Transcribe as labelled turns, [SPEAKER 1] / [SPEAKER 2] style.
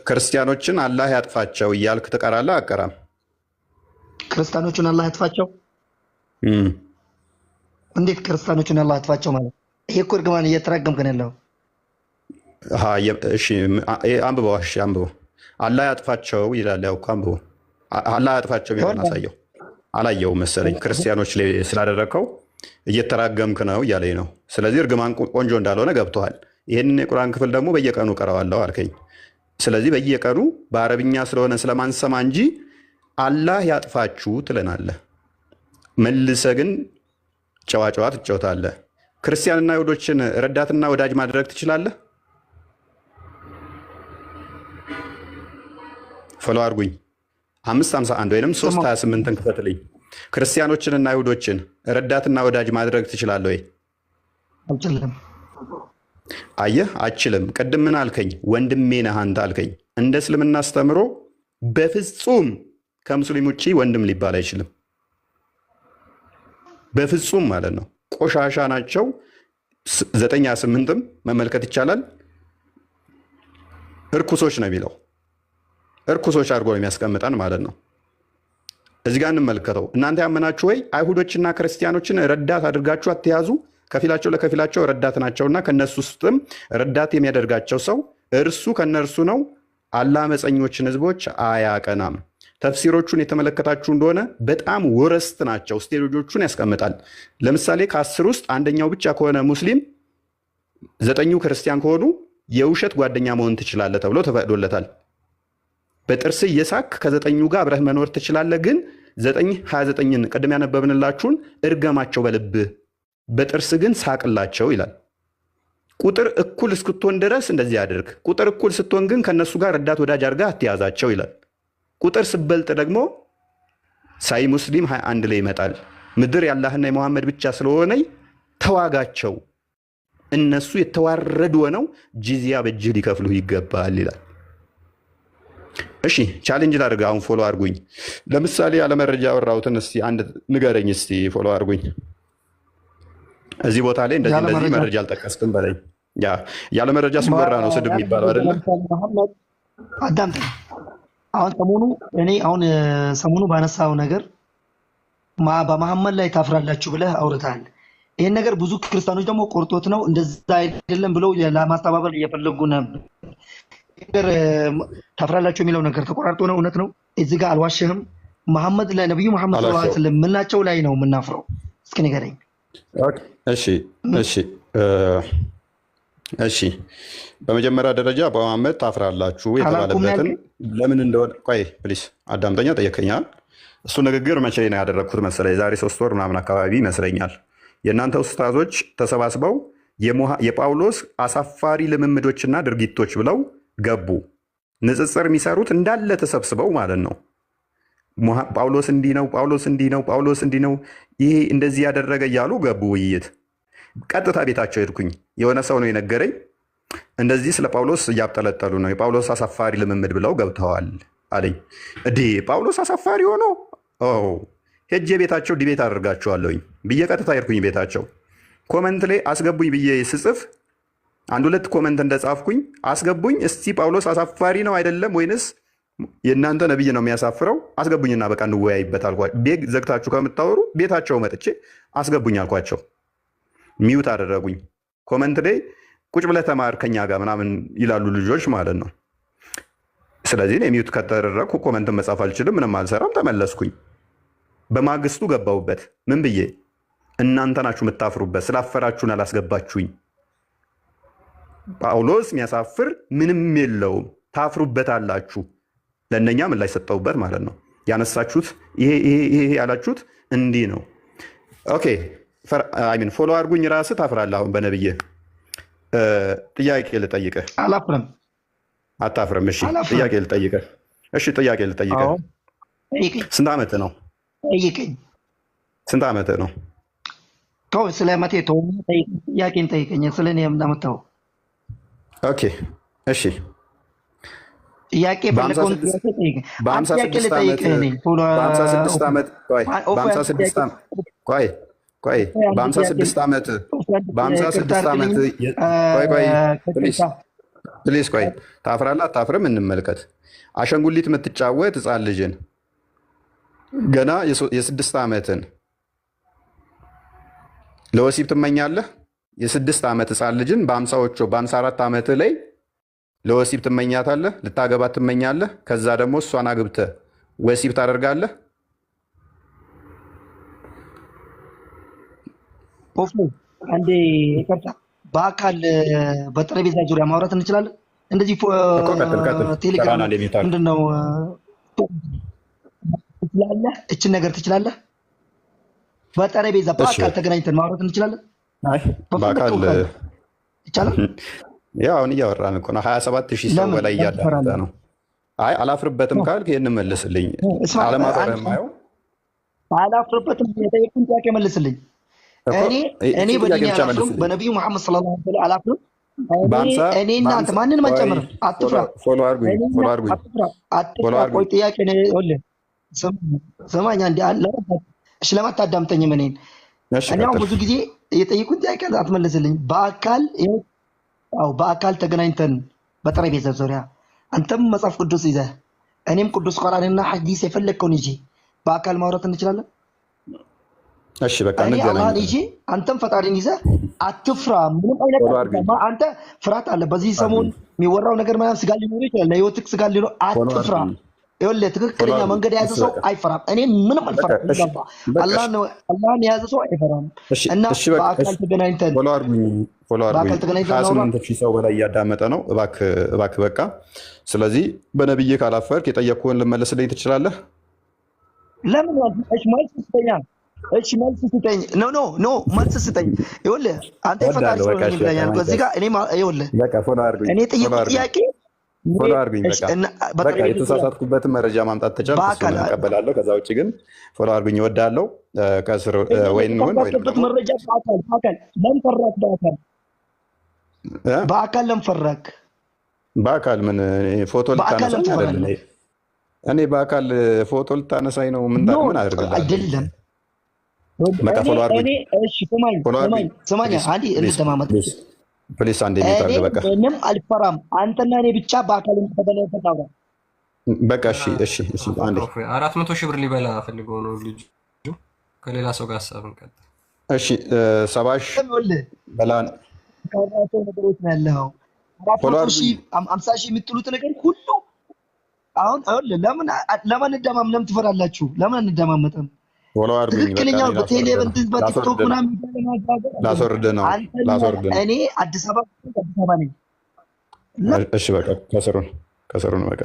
[SPEAKER 1] ክርስቲያኖችን አላህ ያጥፋቸው እያልክ ትቀራለህ አቀራም?
[SPEAKER 2] ክርስቲያኖችን አላህ ያጥፋቸው? እንዴት ክርስቲያኖችን አላህ ያጥፋቸው ማለት? ይሄ እኮ እርግማን እየተራገምክ ነው ያለው።
[SPEAKER 1] እሺ አንብበው። እሺ አንብበው። አላህ ያጥፋቸው ይላል። ያው አንብበው። አላህ ያጥፋቸው የሚለውን አሳየው። አላየው መሰለኝ። ክርስቲያኖች ላይ ስላደረግከው እየተራገምክ ነው እያለኝ ነው። ስለዚህ እርግማን ቆንጆ እንዳልሆነ ገብቶሃል። ይህንን የቁርአን ክፍል ደግሞ በየቀኑ ቀረዋለሁ አልከኝ። ስለዚህ በየቀኑ በአረብኛ ስለሆነ ስለማንሰማ እንጂ አላህ ያጥፋችሁ ትለናለህ። መልሰህ ግን ጨዋጨዋ ትጫወታለህ። ክርስቲያንና አይሁዶችን ረዳትና ወዳጅ ማድረግ ትችላለህ? ፎሎ አድርጉኝ። 551 ወይም 328ን ክፈትልኝ። ክርስቲያኖችንና አይሁዶችን ረዳትና ወዳጅ ማድረግ ትችላለህ ወይ?
[SPEAKER 2] አልችልም።
[SPEAKER 1] አየህ፣ አችልም። ቅድም ምን አልከኝ? ወንድሜ ነህ አንተ አልከኝ። እንደ እስልምና አስተምሮ በፍጹም ከሙስሊም ውጭ ወንድም ሊባል አይችልም። በፍጹም ማለት ነው። ቆሻሻ ናቸው። 9:8ም መመልከት ይቻላል። እርኩሶች ነው የሚለው። እርኩሶች አድርጎ ነው የሚያስቀምጠን ማለት ነው። እዚህ ጋር እንመልከተው። እናንተ ያመናችሁ ወይ አይሁዶችና ክርስቲያኖችን ረዳት አድርጋችሁ አትያዙ፣ ከፊላቸው ለከፊላቸው ረዳት ናቸውና ከነሱ ውስጥም ረዳት የሚያደርጋቸው ሰው እርሱ ከነርሱ ነው። አላህ አመፀኞችን ህዝቦች አያቀናም። ተፍሲሮቹን የተመለከታችሁ እንደሆነ በጣም ወረስት ናቸው። ስቴጆቹን ያስቀምጣል። ለምሳሌ ከ10 ውስጥ አንደኛው ብቻ ከሆነ ሙስሊም፣ 9ኙ ክርስቲያን ከሆኑ የውሸት ጓደኛ መሆን ትችላለህ ተብሎ ተፈቅዶለታል። በጥርስ እየሳክ ከ9ኙ ጋር አብረህ መኖር ትችላለህ። ግን 9:29ን ቅድም ያነበብንላችሁን እርገማቸው በልብህ በጥርስ ግን ሳቅላቸው ይላል። ቁጥር እኩል እስክትሆን ድረስ እንደዚህ አድርግ። ቁጥር እኩል ስትሆን ግን ከነሱ ጋር ረዳት ወዳጅ አድርጋ አትያዛቸው ይላል። ቁጥር ስበልጥ ደግሞ ሳይ ሙስሊም 21 ላይ ይመጣል። ምድር የአላህና የመሐመድ ብቻ ስለሆነ ተዋጋቸው፣ እነሱ የተዋረዱ ሆነው ጂዚያ በእጅህ ሊከፍሉ ይገባል ይላል። እሺ ቻሌንጅ ላድርግ። አሁን ፎሎ አድርጉኝ። ለምሳሌ ያለመረጃ ያወራሁትን እስቲ አንድ ንገረኝ። እስቲ ፎሎ አድርጉኝ። እዚህ ቦታ ላይ እንደዚህ መረጃ አልጠቀስክም በለኝ። ያለ መረጃ ሲወራ ነው ስድብ የሚባለው አይደለም።
[SPEAKER 2] አዳምጠኝ። አሁን ሰሞኑ ባነሳው ነገር በመሐመድ ላይ ታፍራላችሁ ብለህ አውርተሃል። ይህን ነገር ብዙ ክርስቲያኖች ደግሞ ቆርጦት ነው እንደዛ አይደለም ብለው ለማስተባበል እየፈለጉ ነበር። ታፍራላችሁ የሚለው ነገር ተቆራርጦ ነው። እውነት ነው። እዚህ ጋር አልዋሸህም። መሐመድ ላይ ነቢዩ መሐመድ ሰለላሁ ዐለይሂ ወሰለም ምናቸው ላይ ነው የምናፍረው? እስኪ ንገረኝ። እሺ በመጀመሪያ ደረጃ በመሐመድ ታፍራላችሁ የተባለበትን ለምን እንደሆነ ቆይ ፕሊስ አዳምጠኛ። ጠየቀኛል። እሱ ንግግር መቼ ነው ያደረግኩት መሰለኝ? የዛሬ 3 ወር ምናምን አካባቢ ይመስለኛል። የእናንተ ኡስታዞች ተሰባስበው የጳውሎስ አሳፋሪ ልምምዶችና ድርጊቶች ብለው ገቡ። ንጽጽር የሚሰሩት እንዳለ ተሰብስበው ማለት ነው። ጳውሎስ እንዲህ ነው፣ ጳውሎስ እንዲህ ነው፣ ጳውሎስ እንዲህ ነው፣ ይሄ እንደዚህ ያደረገ እያሉ ገቡ ውይይት። ቀጥታ ቤታቸው ሄድኩኝ። የሆነ ሰው ነው የነገረኝ። እንደዚህ ስለ ጳውሎስ እያብጠለጠሉ ነው፣ የጳውሎስ አሳፋሪ ልምምድ ብለው ገብተዋል አለኝ። ጳውሎስ አሳፋሪ ሆኖ ሄጄ ቤታቸው ዲቤት አደርጋቸዋለሁኝ ብዬ ቀጥታ ሄድኩኝ ቤታቸው። ኮመንት ላይ አስገቡኝ ብዬ ስጽፍ 1-2 ኮመንት እንደጻፍኩኝ አስገቡኝ። እስቲ ጳውሎስ አሳፋሪ ነው አይደለም ወይንስ የእናንተ ነብይ ነው የሚያሳፍረው? አስገቡኝና በቃ እንወያይበት አልኳቸው። ቤት ዘግታችሁ ከምታወሩ ቤታቸው መጥቼ አስገቡኝ አልኳቸው። ሚዩት አደረጉኝ። ኮመንት ላይ ቁጭ ብለህ ተማር ከኛ ጋር ምናምን ይላሉ ልጆች ማለት ነው። ስለዚህ እኔ ሚዩት ከተደረግኩ ኮመንትን መጻፍ አልችልም፣ ምንም አልሰራም። ተመለስኩኝ። በማግስቱ ገባሁበት። ምን ብዬ እናንተ ናችሁ የምታፍሩበት፣ ስላፈራችሁን አላስገባችሁኝ። ጳውሎስ የሚያሳፍር ምንም የለውም፣ ታፍሩበት አላችሁ። ለእነኛ ምን ላይ ሰጠውበት ማለት ነው። ያነሳችሁት ይሄ ያላችሁት እንዲህ ነው። ኦኬ አይሚን ፎሎ አድርጉኝ። ራስህ ታፍራለህ። አሁን በነብይህ ጥያቄ ልጠይቅህ። አላፍርም።
[SPEAKER 1] አታፍርም? እሺ ጥያቄ ልጠይቅህ። ስንት ዓመት ነው?
[SPEAKER 2] ጠይቀኝ።
[SPEAKER 1] ስንት ዓመት ነው?
[SPEAKER 2] ተው፣ ስለ መቴ ተው። ጥያቄን ጠይቀኝ። ስለ እኔ የምናመጣው ኦኬ። እሺ ጥያቄ
[SPEAKER 1] በ56 ዓመት ፕሊስ ቆይ፣ ታፍራለህ አታፍርም? እንመልከት። አሻንጉሊት የምትጫወት ህፃን ልጅን ገና የ6 ዓመትን ለወሲብ ትመኛለህ? የ6 ዓመት ህፃን ልጅን በ54 ዓመት ላይ ለወሲብ ትመኛታለህ? ልታገባት ትመኛለህ? ከዛ ደግሞ እሷን አግብተህ ወሲብ ታደርጋለህ?
[SPEAKER 3] አንዴ ይቅርታ፣ በአካል በጠረጴዛ ዙሪያ ማውራት እንችላለን? እንደዚህ ቴሌግራም ምንድን ነው ትችላለህ? እችን ነገር ትችላለህ? በጠረጴዛ በአካል ተገናኝተን ማውራት እንችላለን?
[SPEAKER 1] በአካል
[SPEAKER 3] ይቻላል?
[SPEAKER 1] ያው አሁን እያወራን እኮ ነው። 27,000 ሰው በላይ እያዳመጠ ነው። አይ አላፍርበትም ካልክ ይህን መልስልኝ። አለማፈር የማየው
[SPEAKER 3] አላፍርበትም። የጠየቁን ጥያቄ መልስልኝ። እኔ በዲኔ አላፍርም፣ በነቢዩ መሐመድ ሰለላሁ ዐለይሂ ወሰለም አላፍርም። እኔ እናንተ ማንንም አንጨምርም። አትፍራ፣ አትፍራ። ቆይ ጥያቄ ስማኝ አንዴ አለ። እሺ ለማታዳምጠኝም እኔን እኔ አሁን ብዙ ጊዜ የጠየቁን ጥያቄ አትመልስልኝ። በአካል ተገናኝተን በጠረጴዛ ዙሪያ አንተም መጽሐፍ ቅዱስ ይዘህ እኔም ቅዱስ ቁርአንና ሐዲስ የፈለግከውን ይዤ በአካል ማውራት እንችላለን?
[SPEAKER 1] እሺ በቃ
[SPEAKER 3] እኔ አላህን ይዤ አንተም ፈጣሪን ይዘህ አትፍራ። ምንም አይነት አንተ ፍርሃት አለ። በዚህ ሰሞን የሚወራው ነገር ምናምን ስጋ ሊኖር ይችላል። ለህይወትህ ስጋ ሊኖር አትፍራ። ይኸውልህ ትክክለኛ መንገድ የያዘ ሰው አይፈራም። እኔ ምንም አልፈራም። አላህን የያዘ ሰው አይፈራም። እና በአካል ተገናኝተን
[SPEAKER 1] በአካል ተገናኝተን 28,000 ሰው በላይ እያዳመጠ ነው። እባክህ በቃ። ስለዚህ በነብዬ ካላፈርክ የጠየቅኩህን ልመልስልኝ ትችላለህ?
[SPEAKER 3] ለምን መልስ ስጠኝ። እሺ መልስ ስጠኝ። ኖ መልስ ስጠኝ። ይኸውልህ አንተ የፈጣሪ ሰው ነኝ ብለኛል። እዚህ ጋር እኔ ይኸውልህ እኔ የጠየቁት ጥያቄ
[SPEAKER 1] ፎሎ አድርጉኝ። በቃ የተሳሳትኩበትን መረጃ ማምጣት ተቻልኩ፣ እሱን እቀበላለሁ። ከዛ ውጭ ግን ፎሎ አድርጉኝ። እወዳለሁ። ከስር ወይን ሆን
[SPEAKER 3] መረጃ በአካል ለምን ፈራክ? በአካል ለምን ፈራክ?
[SPEAKER 1] በአካል ምን ፎቶ ልታነሳኝ አይደለም? እኔ በአካል ፎቶ ልታነሳኝ ነው? ምን አደርግልሃለሁ?
[SPEAKER 3] አይደለም
[SPEAKER 1] በቃ ፎሎ አድርጉኝ።
[SPEAKER 3] እሺ ስማኝ አንዴ እንተማመጥ
[SPEAKER 1] ፕሊስ አንዴ ሚታርግ። በቃ
[SPEAKER 3] ምንም አልፈራም። አንተና እኔ ብቻ በአካል ተገናኝተን
[SPEAKER 1] በቃ እሺ አንዴ
[SPEAKER 4] 400,000 ብር ሊበላ ፈልጎ ነው ልጁ ከሌላ ሰው ጋር ሀሳብን ቀጥ።
[SPEAKER 1] እሺ 70,000 በላን
[SPEAKER 3] ካራቸው ነገሮች ነው ያለው። 400,000 50,000 የምትሉት ነገር ሁሉ አሁን ለምን እንደማም ለምን ትፈራላችሁ? ለምን እንደማመጠም ትክክለኛው በቴሌቪዥን በቲክቶክ ምናምን
[SPEAKER 1] ላስወርድ ነው።
[SPEAKER 3] እኔ አዲስ አበባ ነኝ።
[SPEAKER 1] እሺ በቃ ከስሩ ነው በቃ